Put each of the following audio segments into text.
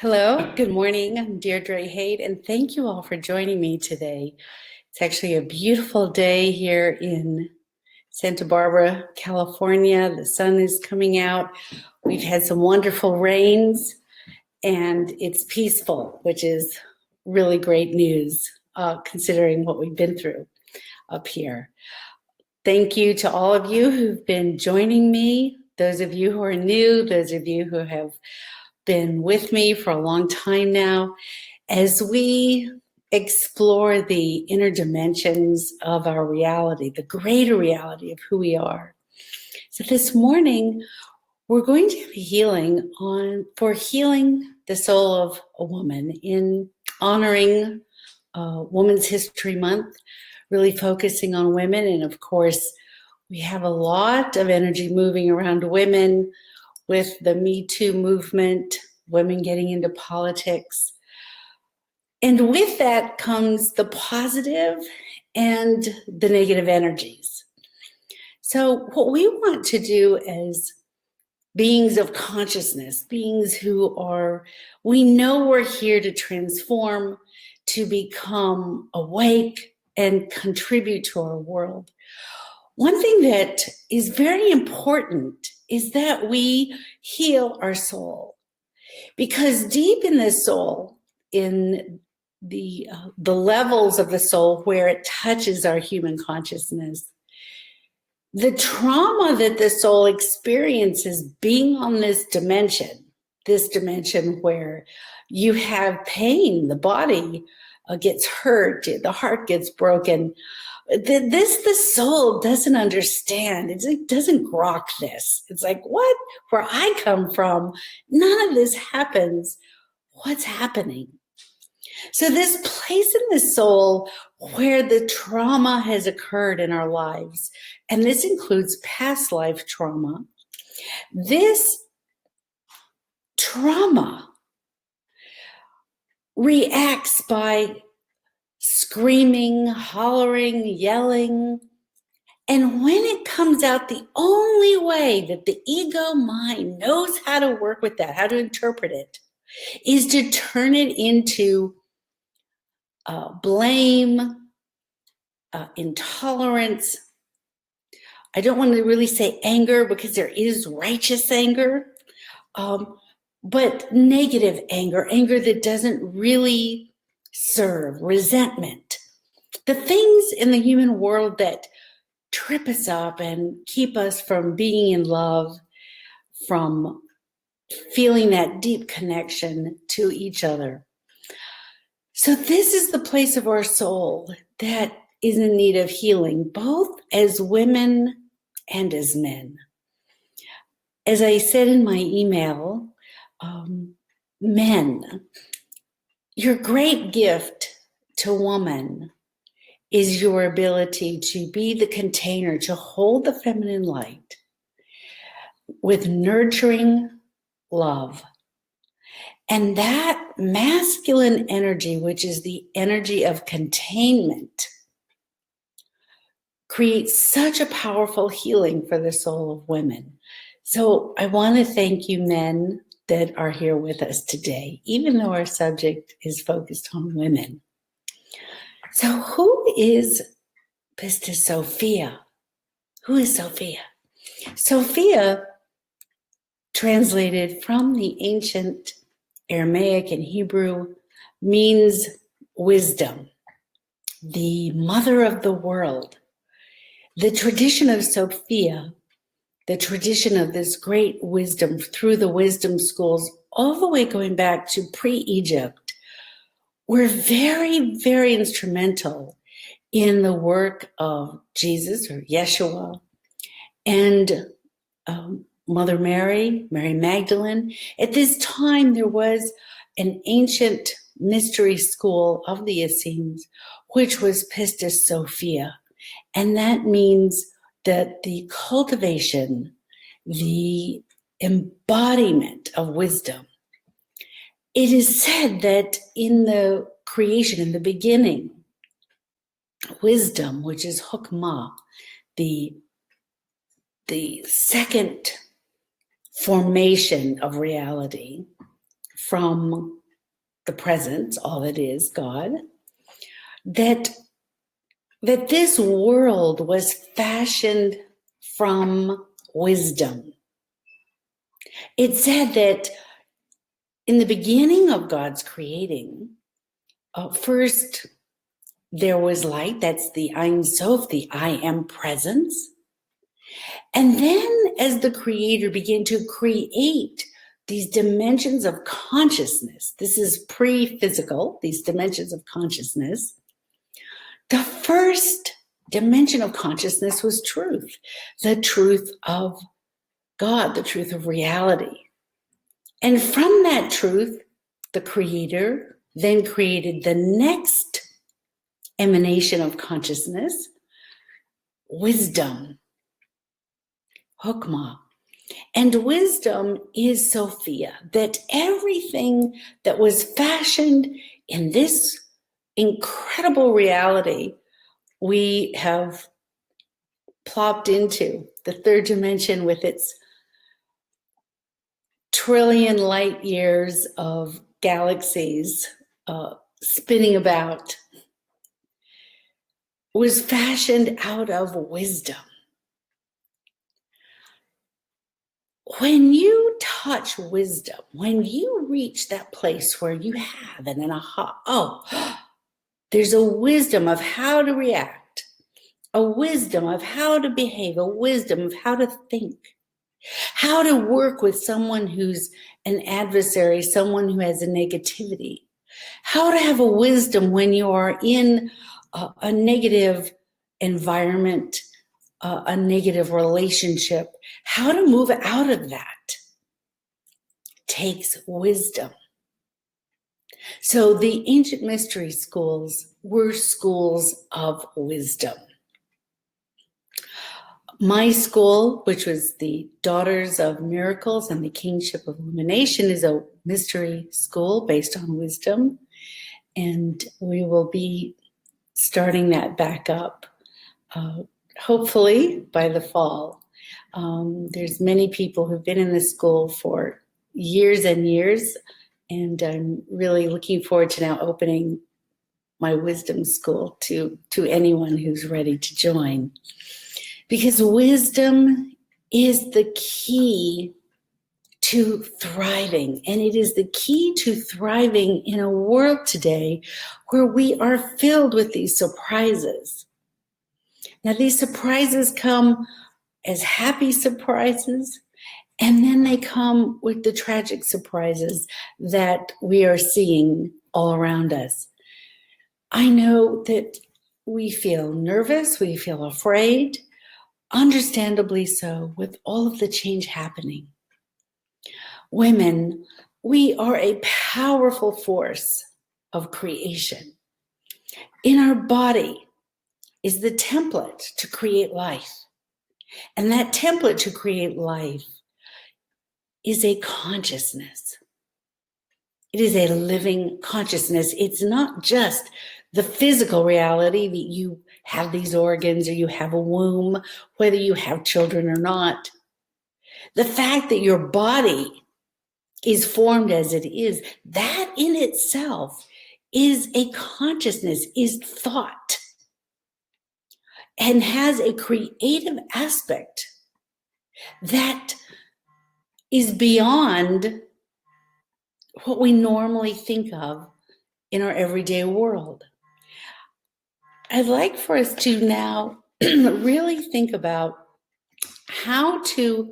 Hello, good morning. I'm Deirdre Online, and thank you all for joining me today. It's actually a beautiful day here in Santa Barbara, California. The sun is coming out. We've had some wonderful rains, and it's peaceful, which is really great news, considering what we've been through up here. Thank you to all of you who've been joining me, those of you who are new, those of you who have been with me for a long time now, as we explore the inner dimensions of our reality, the greater reality of who we are. So this morning, we're going to be for healing the soul of a woman in honoring Women's History Month, really focusing on women. And of course, we have a lot of energy moving around women with the Me Too movement, women getting into politics. And with that comes the positive and the negative energies. So what we want to do as beings of consciousness, beings we know we're here to transform, to become awake and contribute to our world. One thing that is very important is that we heal our soul, because deep in the soul, in the levels of the soul where it touches our human consciousness, the trauma that the soul experiences being on this dimension where you have pain, the body gets hurt, the heart gets broken. The soul doesn't understand. It doesn't grok this. It's like, what? Where I come from, none of this happens. What's happening? So this place in the soul where the trauma has occurred in our lives, and this includes past life trauma, this trauma reacts by screaming, hollering, yelling. And when it comes out, the only way that the ego mind knows how to work with that, how to interpret it, is to turn it into blame, intolerance. I don't want to really say anger, because there is righteous anger, but negative anger that doesn't really serve, resentment. The things in the human world that trip us up and keep us from being in love, from feeling that deep connection to each other. So this is the place of our soul that is in need of healing, both as women and as men. As I said in my email, men, your great gift to woman is your ability to be the container, to hold the feminine light with nurturing love. And that masculine energy, which is the energy of containment, creates such a powerful healing for the soul of women. So I want to thank you, men, that are here with us today, even though our subject is focused on women. So who is Pistis Sofia? Who is Sofia? Sofia, translated from the ancient Aramaic and Hebrew, means wisdom, the mother of the world. The tradition of Sofia, the tradition of this great wisdom through the wisdom schools, all the way going back to pre-Egypt, were very, very instrumental in the work of Jesus, or Yeshua, and Mother Mary, Mary Magdalene. At this time, there was an ancient mystery school of the Essenes, which was Pistis Sophia. And that means that the cultivation, the embodiment of wisdom. It is said that in the creation, in the beginning, wisdom, which is Hokmah, the second formation of reality, from the presence, all that is God, that this world was fashioned from wisdom. It said that in the beginning of God's creating, first there was light, that's the Ein Sof, the I am presence. And then as the creator began to create these dimensions of consciousness, this is pre-physical, these dimensions of consciousness, the first dimension of consciousness was truth, the truth of God, the truth of reality. And from that truth, the creator then created the next emanation of consciousness, wisdom, Hokmah. And wisdom is Sophia, that everything that was fashioned in this incredible reality we have plopped into the third dimension with its trillion light years of galaxies spinning about, was fashioned out of wisdom. When you touch wisdom, when you reach that place where you have an aha, there's a wisdom of how to react, a wisdom of how to behave, a wisdom of how to think, how to work with someone who's an adversary, someone who has a negativity, how to have a wisdom when you are in a negative environment, a negative relationship, how to move out of that takes wisdom. So the ancient mystery schools were schools of wisdom. My school, which was the Daughters of Miracles and the Kingship of Illumination, is a mystery school based on wisdom. And we will be starting that back up, hopefully by the fall. There's many people who've been in this school for years and years, and I'm really looking forward to now opening my wisdom school to anyone who's ready to join. Because wisdom is the key to thriving, and it is the key to thriving in a world today where we are filled with these surprises. Now, these surprises come as happy surprises, and then they come with the tragic surprises that we are seeing all around us. I know that we feel nervous, we feel afraid, understandably so, with all of the change happening. Women, we are a powerful force of creation. In our body is the template to create life. And that template to create life is a consciousness. It is a living consciousness. It's not just the physical reality that you have these organs or you have a womb, whether you have children or not. The fact that your body is formed as it is, that in itself is a consciousness, is thought, and has a creative aspect that is beyond what we normally think of in our everyday world. I'd like for us to now really think about how to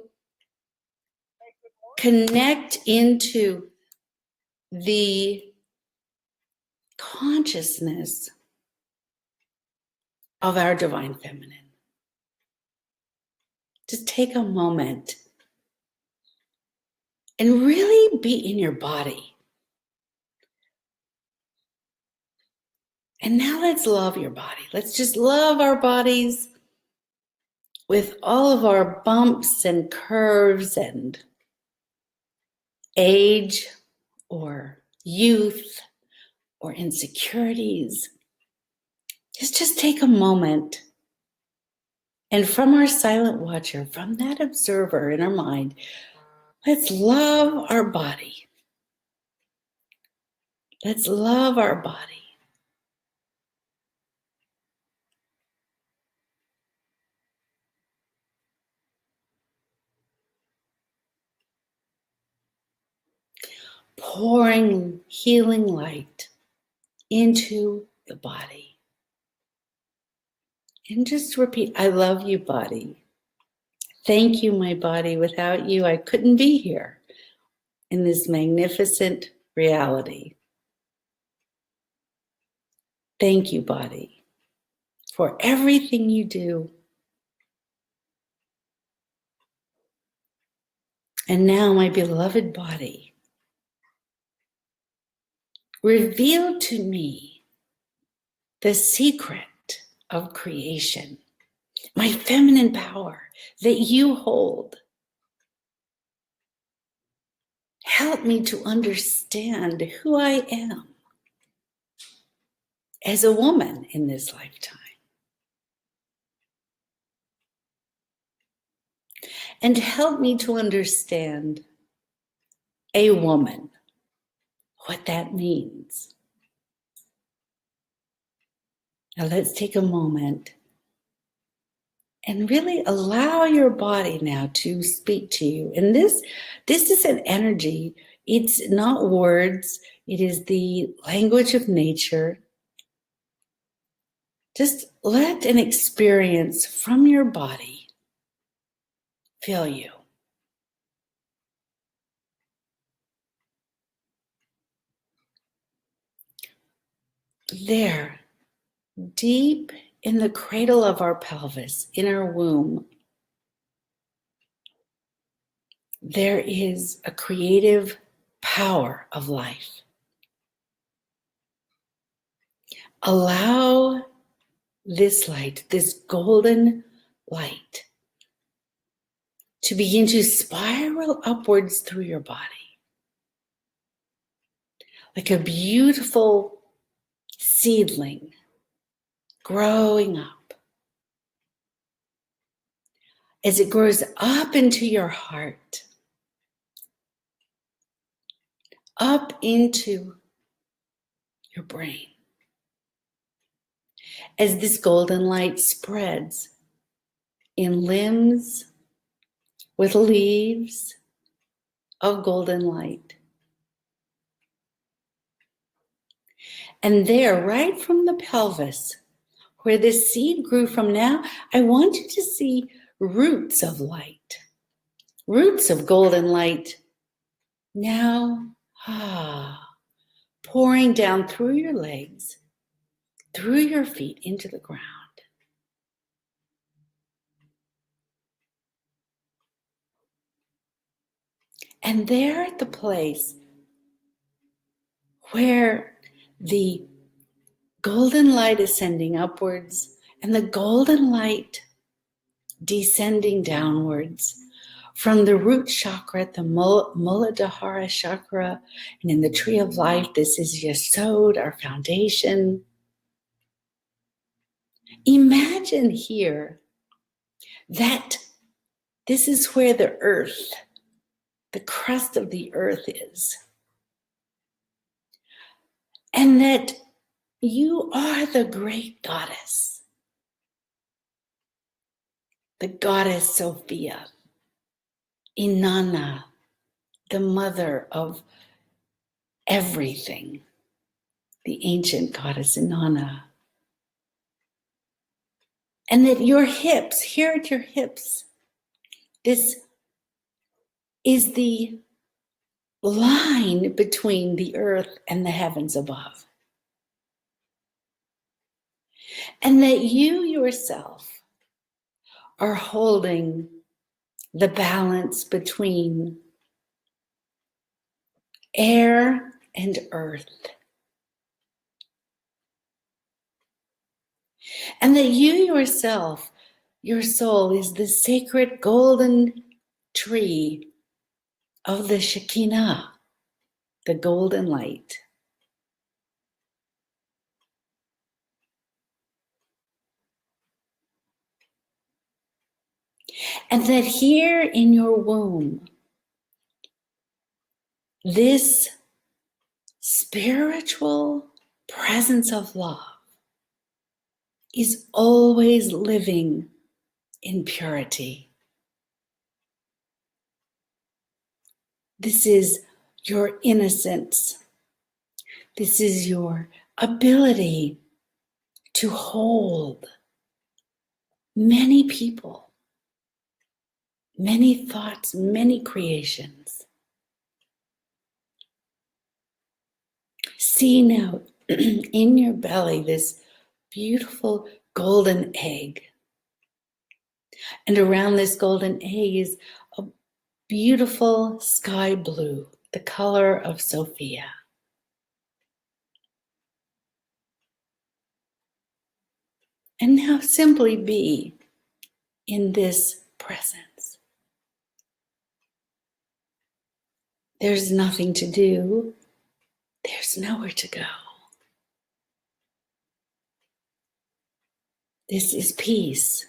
connect into the consciousness of our divine feminine. Just take a moment and really be in your body. And now let's love your body. Let's just love our bodies with all of our bumps and curves and age or youth or insecurities. Just take a moment, and from our silent watcher, from that observer in our mind, let's love our body. Let's love our body. Pouring healing light into the body. And just repeat, I love you, body. Thank you, my body. Without you, I couldn't be here in this magnificent reality. Thank you, body, for everything you do. And now, my beloved body, reveal to me the secret of creation, my feminine power that you hold. Help me to understand who I am as a woman in this lifetime. And help me to understand a woman, what that means. Now let's take a moment and really allow your body now to speak to you. And this is an energy. It's not words. It is the language of nature. Just let an experience from your body fill you. There, deep in the cradle of our pelvis, in our womb, there is a creative power of life. Allow this light, this golden light, to begin to spiral upwards through your body, like a beautiful seedling growing up. As it grows up into your heart, up into your brain, as this golden light spreads in limbs with leaves of golden light. And there, right from the pelvis, where this seed grew from, now I want you to see roots of light, roots of golden light, now pouring down through your legs, through your feet into the ground. And there at the place where the golden light ascending upwards and the golden light descending downwards from the root chakra, the Muladhara chakra, and in the tree of life, this is Yesod, our foundation. Imagine here that this is where the earth, the crust of the earth is. And that you are the great goddess, the goddess Sofia, Inanna, the mother of everything, the ancient goddess Inanna. And that your hips, here at your hips, this is the line between the earth and the heavens above. And that you yourself are holding the balance between air and earth. And that you yourself, your soul, is the sacred golden tree of the Shekinah, the golden light. And that here in your womb, this spiritual presence of love is always living in purity. This is your innocence. This is your ability to hold many people, many thoughts, many creations. See now in your belly this beautiful golden egg. And around this golden egg is a beautiful sky blue, the color of Sofia. And now simply be in this presence. There's nothing to do. There's nowhere to go. This is peace.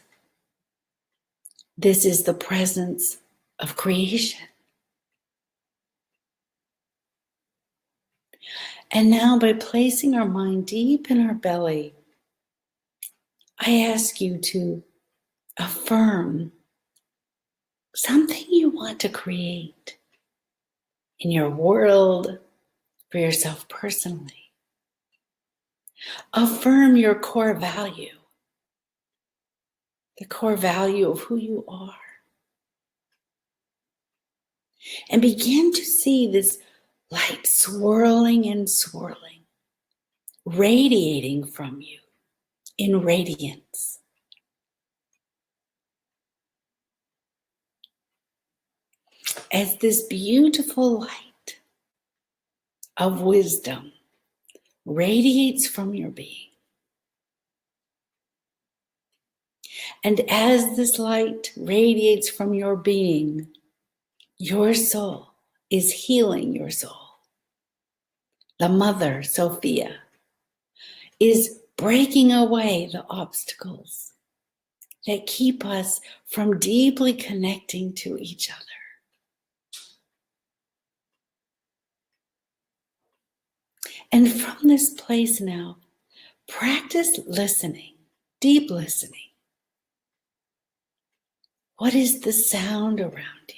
This is the presence of creation. And now, by placing our mind deep in our belly, I ask you to affirm something you want to create in your world, for yourself personally. Affirm your core value, the core value of who you are. And begin to see this light swirling and swirling, radiating from you in radiance. As this beautiful light of wisdom radiates from your being. And as this light radiates from your being, your soul is healing your soul. The mother, Sofia, is breaking away the obstacles that keep us from deeply connecting to each other. And from this place now, practice listening, deep listening. What is the sound around you?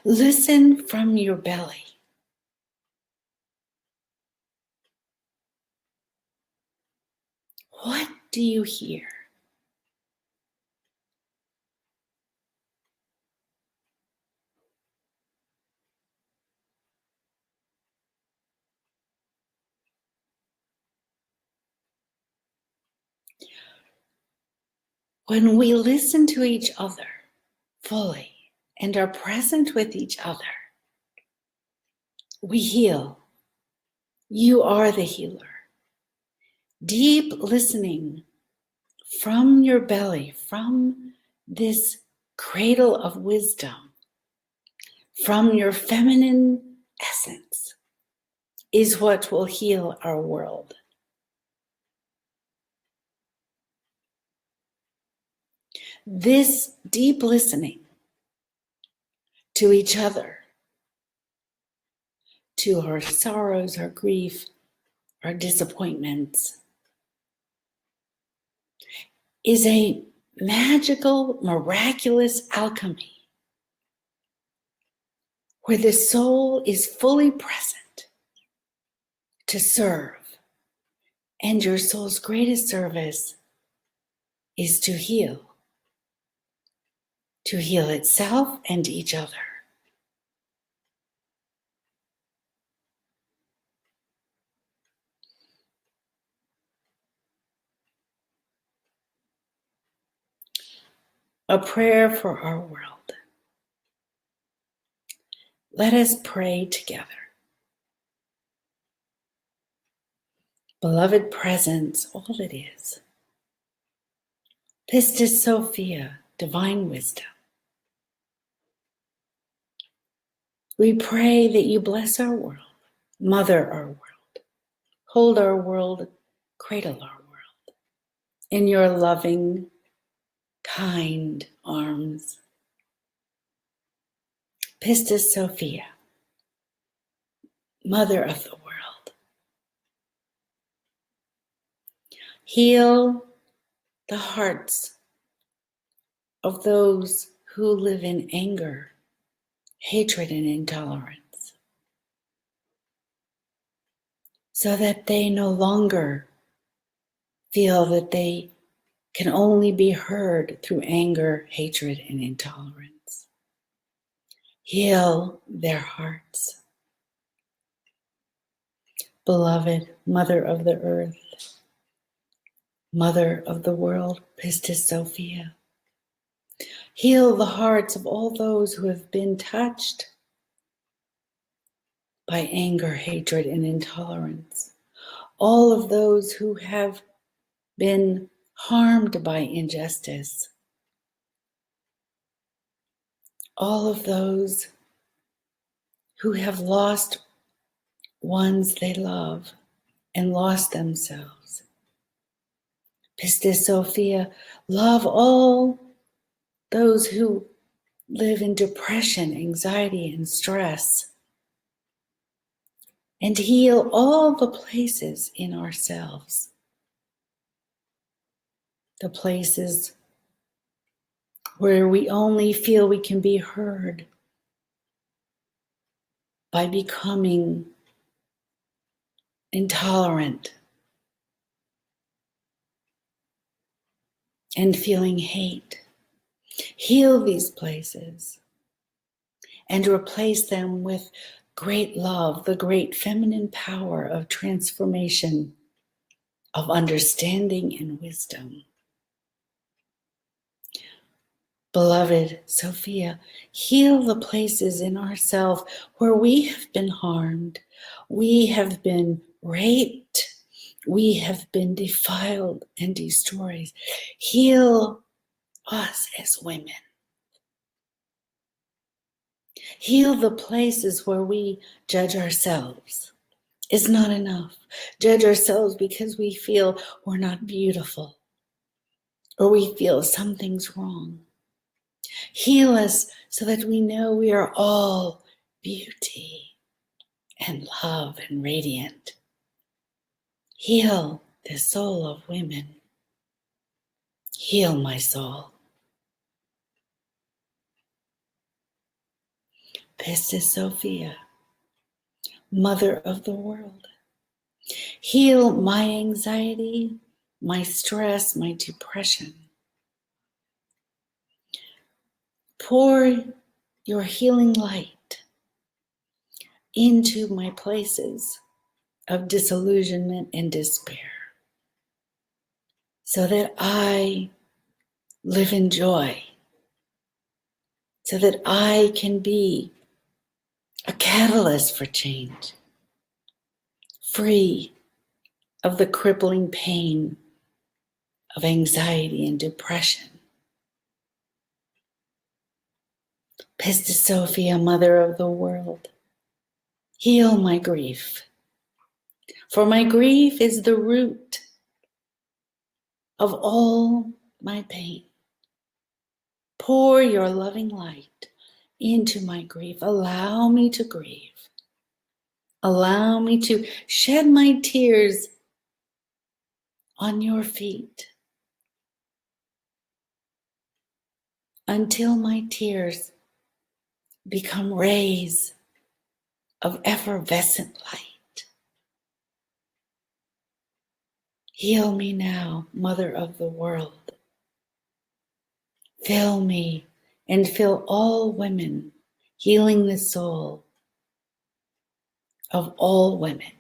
Listen from your belly. What do you hear? When we listen to each other fully and are present with each other, we heal. You are the healer. Deep listening from your belly, from this cradle of wisdom, from your feminine essence, is what will heal our world. This deep listening to each other, to our sorrows, our grief, our disappointments, is a magical, miraculous alchemy where the soul is fully present to serve. And your soul's greatest service is to heal itself and each other. A prayer for our world. Let us pray together. Beloved presence, all that is. Pistis Sophia, divine wisdom. We pray that you bless our world, mother our world, hold our world, cradle our world in your loving, kind arms. Pistis Sofia, Mother of the world. Heal the hearts of those who live in anger, hatred, and intolerance, so that they no longer feel that they can only be heard through anger, hatred, and intolerance. Heal their hearts. Beloved Mother of the earth, Mother of the world, Pistis Sophia, heal the hearts of all those who have been touched by anger, hatred, and intolerance. All of those who have been harmed by injustice. All of those who have lost ones they love and lost themselves. Pistis Sophia, love all those who live in depression, anxiety, and stress, and heal all the places in ourselves, the places where we only feel we can be heard by becoming intolerant and feeling hate. Heal these places and replace them with great love, the great feminine power of transformation, of understanding and wisdom. Beloved Sophia, heal the places in ourselves where we have been harmed, we have been raped, we have been defiled and destroyed. Heal us as women. Heal the places where we judge ourselves. It's not enough. Judge ourselves because we feel we're not beautiful or we feel something's wrong. Heal us so that we know we are all beauty and love and radiant. Heal the soul of women. Heal my soul. Pistis Sophia, Mother of the world. Heal my anxiety, my stress, my depression. Pour your healing light into my places of disillusionment and despair, so that I live in joy, so that I can be a catalyst for change, free of the crippling pain of anxiety and depression. Pistis Sophia, Mother of the world, heal my grief, for my grief is the root of all my pain. Pour your loving light into my grief. Allow me to grieve. Allow me to shed my tears on your feet until my tears become rays of effervescent light. Heal me now, Mother of the world. Fill me and fill all women, healing the soul of all women.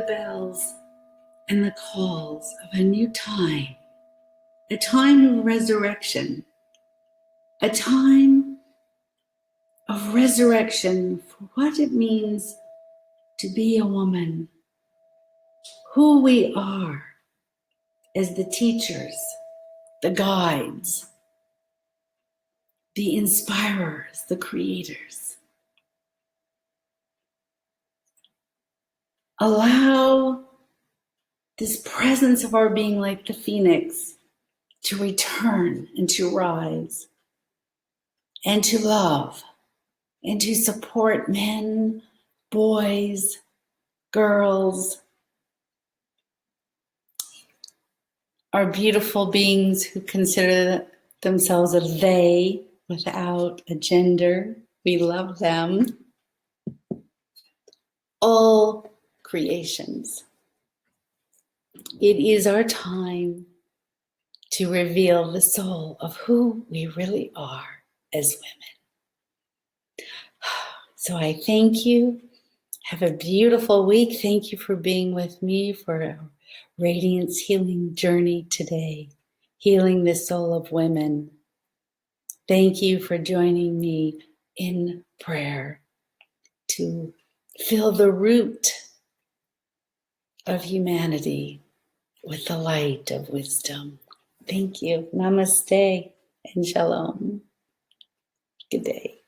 bells and the calls of a new time, a time of resurrection, a time of resurrection for what it means to be a woman, who we are as the teachers, the guides, the inspirers, the creators. Allow this presence of our being like the phoenix to return and to rise and to love and to support men, boys, girls, our beautiful beings who consider themselves a they without a gender. We love them. All creations. It is our time to reveal the soul of who we really are as women. So I thank you. Have a beautiful week. Thank you for being with me for a Radiance Healing Journey today, healing the soul of women. Thank you for joining me in prayer to fill the root of humanity with the light of wisdom. Thank you. Namaste and shalom. Good day.